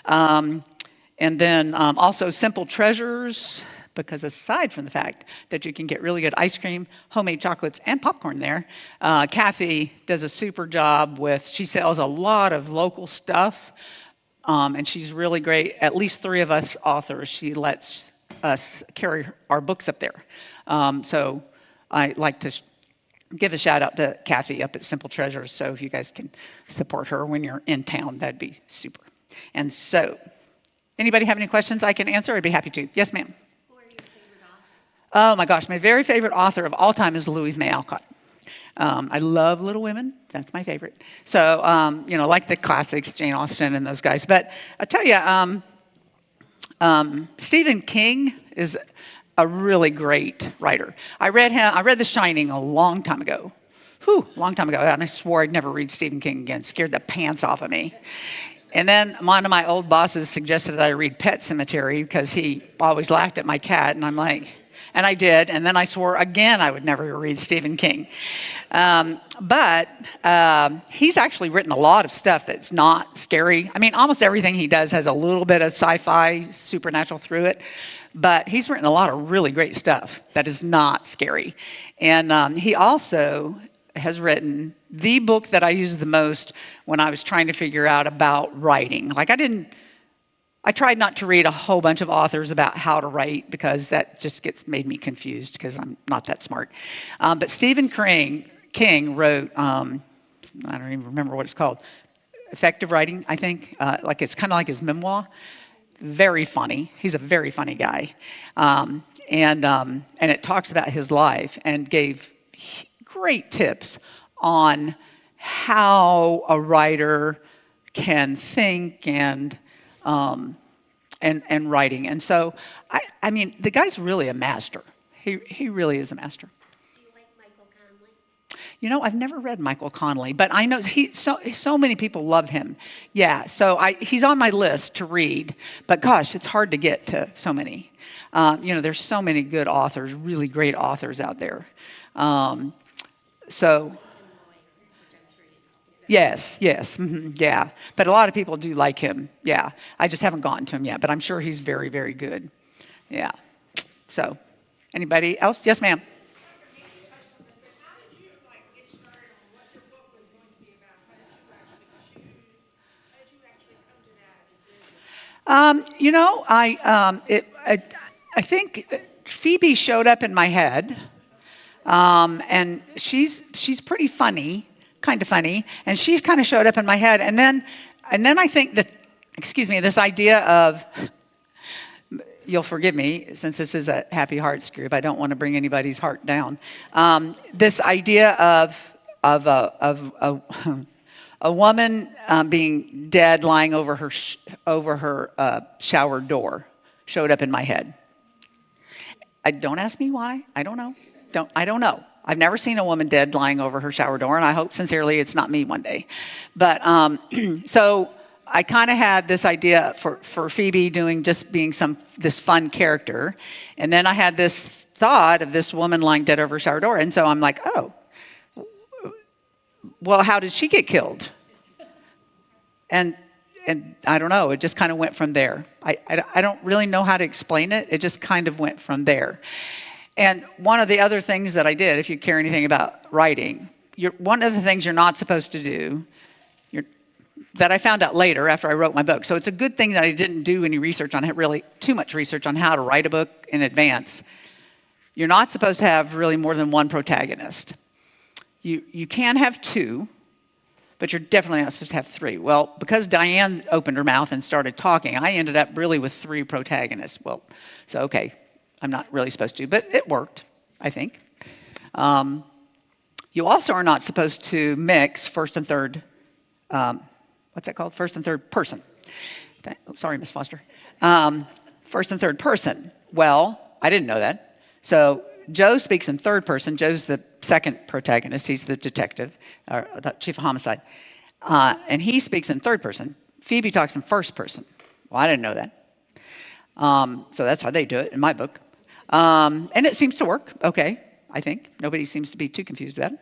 Speaker 3: And then also Simple Treasures, because aside from the fact that you can get really good ice cream, homemade chocolates, and popcorn there, Kathy does a super job she sells a lot of local stuff, and she's really great. At least 3 of us authors, she lets us carry our books up there. So I like to give a shout out to Kathy up at Simple Treasures, so if you guys can support her when you're in town, that'd be super. And so, anybody have any questions I can answer? I'd be happy to. Yes, ma'am.
Speaker 4: Who are your favorite authors?
Speaker 3: Oh my gosh, my very favorite author of all time is Louise May Alcott. I love Little Women. That's my favorite. So, like the classics, Jane Austen and those guys. But I tell you, Stephen King is a really great writer. I read The Shining a long time ago. Long time ago. And I swore I'd never read Stephen King again. Scared the pants off of me. And then one of my old bosses suggested that I read Pet Sematary because he always laughed at my cat. And I'm like, and I did. And then I swore again I would never read Stephen King. But he's actually written a lot of stuff that's not scary. I mean, almost everything he does has a little bit of sci-fi, supernatural through it. But he's written a lot of really great stuff that is not scary. And he also has written the book that I used the most when I was trying to figure out about writing. I tried not to read a whole bunch of authors about how to write because that just made me confused because I'm not that smart. But Stephen King wrote, I don't even remember what it's called, Effective Writing, I think. It's kind of like his memoir. Very funny. He's a very funny guy. And it talks about his life and gave great tips on how a writer can think and writing. And so, I mean, the guy's really a master. He really is a master.
Speaker 4: Do you like Michael Conley?
Speaker 3: I've never read Michael Conley, but I know so many people love him. Yeah, so he's on my list to read, but gosh, it's hard to get to so many. There's so many good authors, really great authors out there. So, yes, yeah. But a lot of people do like him. Yeah, I just haven't gotten to him yet, but I'm sure he's very, very good. Yeah. So, anybody else? Yes, ma'am. I think Phoebe showed up in my head, and she's pretty funny, kind of funny, and she kind of showed up in my head, and then I think that, this idea of, you'll forgive me since this is a Happy Hearts group, I don't want to bring anybody's heart down. This idea of a woman being dead, lying over her shower door, showed up in my head. Don't ask me why. I don't know. I don't know. I've never seen a woman dead lying over her shower door, and I hope sincerely it's not me one day. But so I kind of had this idea for Phoebe being this fun character, and then I had this thought of this woman lying dead over her shower door, and so I'm like, oh, well, how did she get killed? And I don't know. It just kind of went from there. I don't really know how to explain it. It just kind of went from there. And one of the other things that I did, if you care anything about writing, one of the things you're not supposed to do, that I found out later after I wrote my book. So it's a good thing that I didn't do any research on it, really too much research on how to write a book in advance. You're not supposed to have really more than one protagonist. You can have two, but you're definitely not supposed to have three. Well, because Diane opened her mouth and started talking, I ended up really with three protagonists. Well, so okay, I'm not really supposed to, but it worked, I think. You also are not supposed to mix first and third, what's that called? First and third person. Sorry, Miss Foster. First and third person. Well, I didn't know that. So Joe speaks in third person. Joe's the second protagonist. He's the detective, or the chief of homicide. And he speaks in third person. Phoebe talks in first person. Well, I didn't know that. So that's how they do it in my book. And it seems to work okay, I think. Nobody seems to be too confused about it,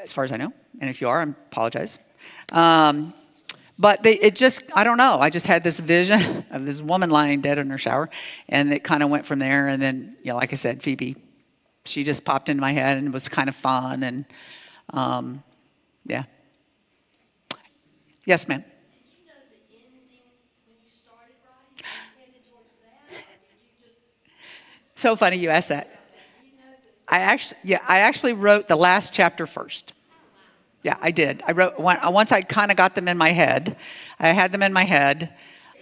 Speaker 3: as far as I know. And if you are, I apologize. But I don't know. I just had this vision of this woman lying dead in her shower, and it kind of went from there. And then, like I said, Phoebe, she just popped into my head, and it was kind of fun. And yeah. Yes, ma'am.
Speaker 5: Did you know the ending when you started writing? Were you headed towards that, or did you just?
Speaker 3: So funny you asked that.
Speaker 5: You know
Speaker 3: I actually wrote the last chapter first. Yeah, I did. I wrote once I kind of got them in my head. I had them in my head,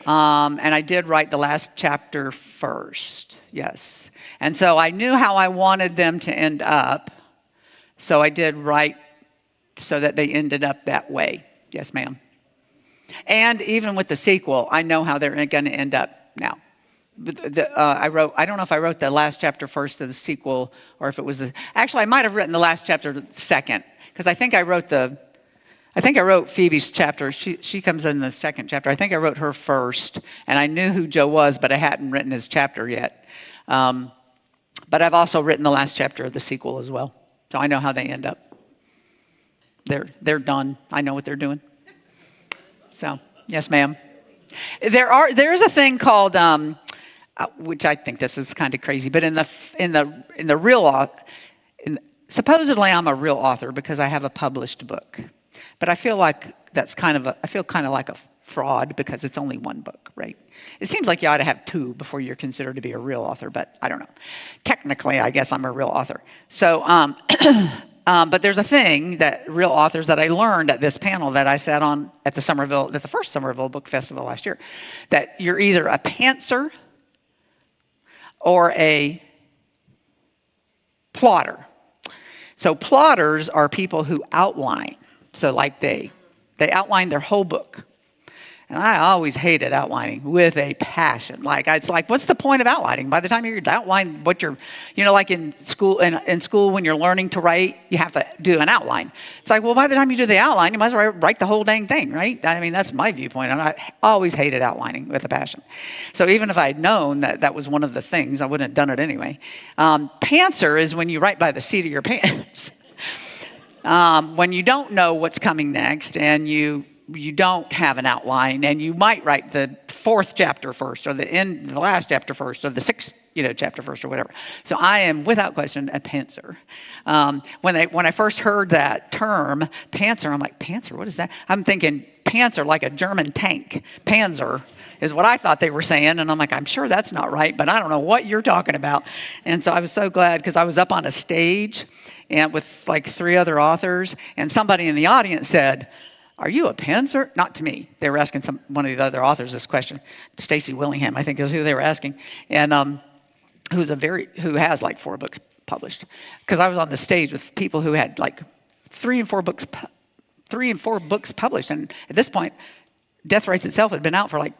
Speaker 3: and I did write the last chapter first. Yes, and so I knew how I wanted them to end up. So I did write so that they ended up that way. Yes, ma'am. And even with the sequel, I know how they're going to end up now. I don't know if I wrote the last chapter first of the sequel, or if it was actually I might have written the last chapter second, because I think I wrote Phoebe's chapter. She comes in the second chapter. I think I wrote her first, and I knew who Joe was, but I hadn't written his chapter yet. But I've also written the last chapter of the sequel as well, so I know how they end up. They're done. I know what they're doing. So yes, ma'am. There is a thing called which I think this is kind of crazy, but in the real supposedly I'm a real author because I have a published book, but I feel like I feel kind of like a fraud because it's only one book, right? It seems like you ought to have two before you're considered to be a real author, but I don't know. Technically, I guess I'm a real author. So, but there's a thing that real authors that I learned at this panel that I sat on at the first Somerville Book Festival last year, that you're either a pantser or a plotter. So plotters are people who outline. So like they outline their whole book. And I always hated outlining with a passion. It's like, what's the point of outlining? By the time you outline what you're, like in school when you're learning to write, you have to do an outline. It's like, well, by the time you do the outline, you might as well write the whole dang thing, right? I mean, that's my viewpoint. And I always hated outlining with a passion. So even if I had known that was one of the things, I wouldn't have done it anyway. Pantser is when you write by the seat of your pants. When you don't know what's coming next and you don't have an outline, and you might write the fourth chapter first, or the last chapter first, or the sixth chapter first, or whatever. So I am without question a pantser. When I first heard that term pantser, I'm like, pantser, what is that? I'm thinking pantser like a German tank. Panzer is what I thought they were saying, and I'm like, I'm sure that's not right, but I don't know what you're talking about. And so I was so glad because I was up on a stage and with like three other authors, and somebody in the audience said, "Are you a pantser?" Not to me. They were asking one of the other authors this question. Stacy Willingham, I think, is who they were asking, and who has like 4 books published. Because I was on the stage with people who had like 3 and 4 books published, and at this point, Death Race itself had been out for like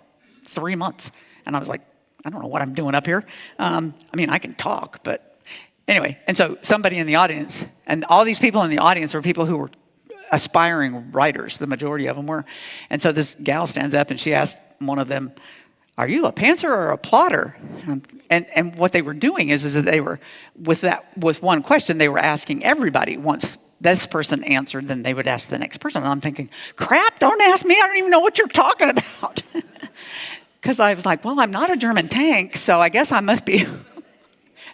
Speaker 3: 3 months, and I was like, I don't know what I'm doing up here. I mean, I can talk, but anyway. And so somebody in the audience, and all these people in the audience were people who were aspiring writers, the majority of them were. And so this gal stands up and she asked one of them, "Are you a pantser or a plotter?" And what they were doing is that they were, with one question, they were asking everybody. Once this person answered, then they would ask the next person. And I'm thinking, crap, don't ask me. I don't even know what you're talking about. Because I was like, well, I'm not a German tank, so I guess I must be.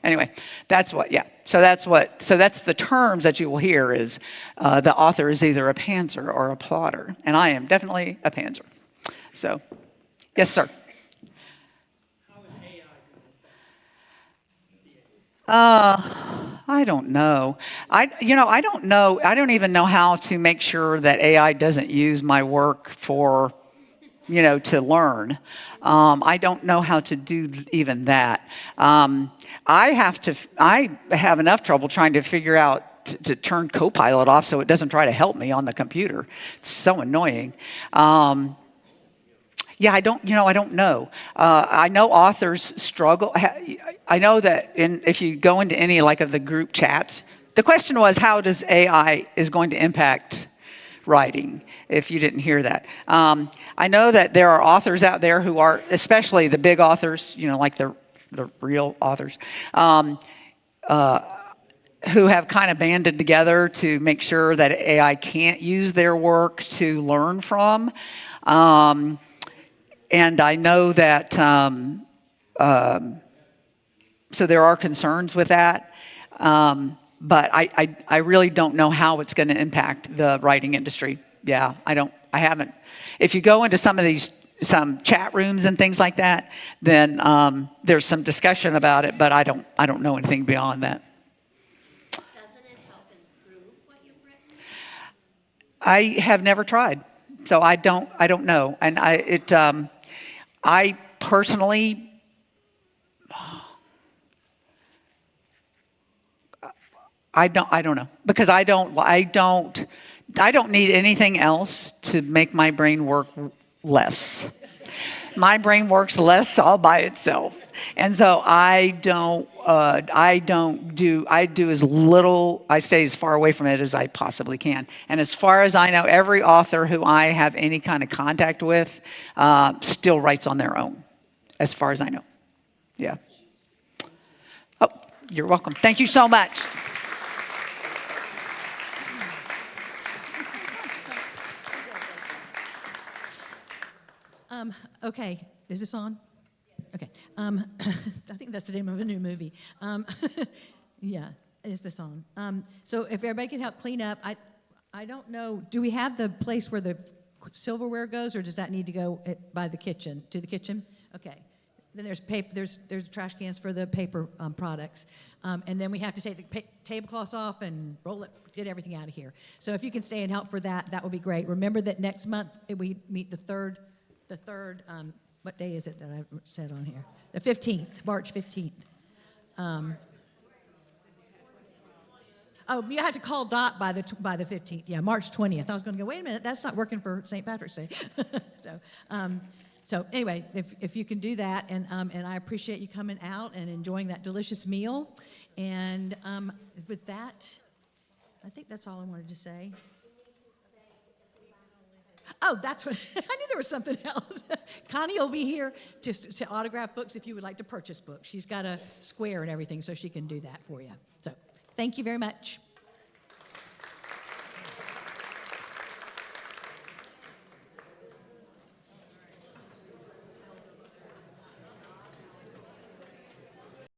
Speaker 3: Anyway, that's what, yeah. So that's the terms that you will hear is the author is either a pantser or a plotter. And I am definitely a pantser. So, yes, sir.
Speaker 6: How is AI
Speaker 3: I don't know. I don't know. I don't even know how to make sure that AI doesn't use my work for, to learn. I don't know how to do even that. I have enough trouble trying to figure out to turn Copilot off so it doesn't try to help me on the computer. It's so annoying. Yeah, I don't know. I know authors struggle. I know that if you go into any like of the group chats, the question was, how does AI is going to impact writing, if you didn't hear that. I know that there are authors out there who are, especially the big authors, like the real authors, who have kind of banded together to make sure that AI can't use their work to learn from. And I know that, so there are concerns with that. But I really don't know how it's going to impact the writing industry. Yeah, I haven't. If you go into some chat rooms and things like that, then there's some discussion about it, but I don't know anything beyond that.
Speaker 4: Doesn't it help improve what you've written?
Speaker 3: I have never tried, so I don't know. And I personally, I don't know, because I don't need anything else to make my brain work less. My brain works less all by itself, and so I do as little. I stay as far away from it as I possibly can. And as far as I know, every author who I have any kind of contact with still writes on their own, as far as I know. Yeah. Oh, you're welcome. Thank you so much.
Speaker 1: Okay, is this on? Okay. I think that's the name of a new movie. Yeah, is this on? So if everybody can help clean up, I don't know. Do we have the place where the silverware goes, or does that need to go by the kitchen, to the kitchen? Okay. Then there's paper. There's trash cans for the paper products, and then we have to take the tablecloths off and roll it, get everything out of here. So if you can stay and help for that, that would be great. Remember that next month we meet the third. What day is it that I said on here? The 15th, March 15th. Oh, you had to call Dot by the 15th. Yeah, March 20th. I was going to go, wait a minute, that's not working for St. Patrick's Day. So anyway, if you can do that, and I appreciate you coming out and enjoying that delicious meal. And with that, I think that's all I wanted to say. Oh, that's what, I knew there was something else. Connie will be here to autograph books if you would like to purchase books. She's got a square and everything, so she can do that for you. So thank you very much.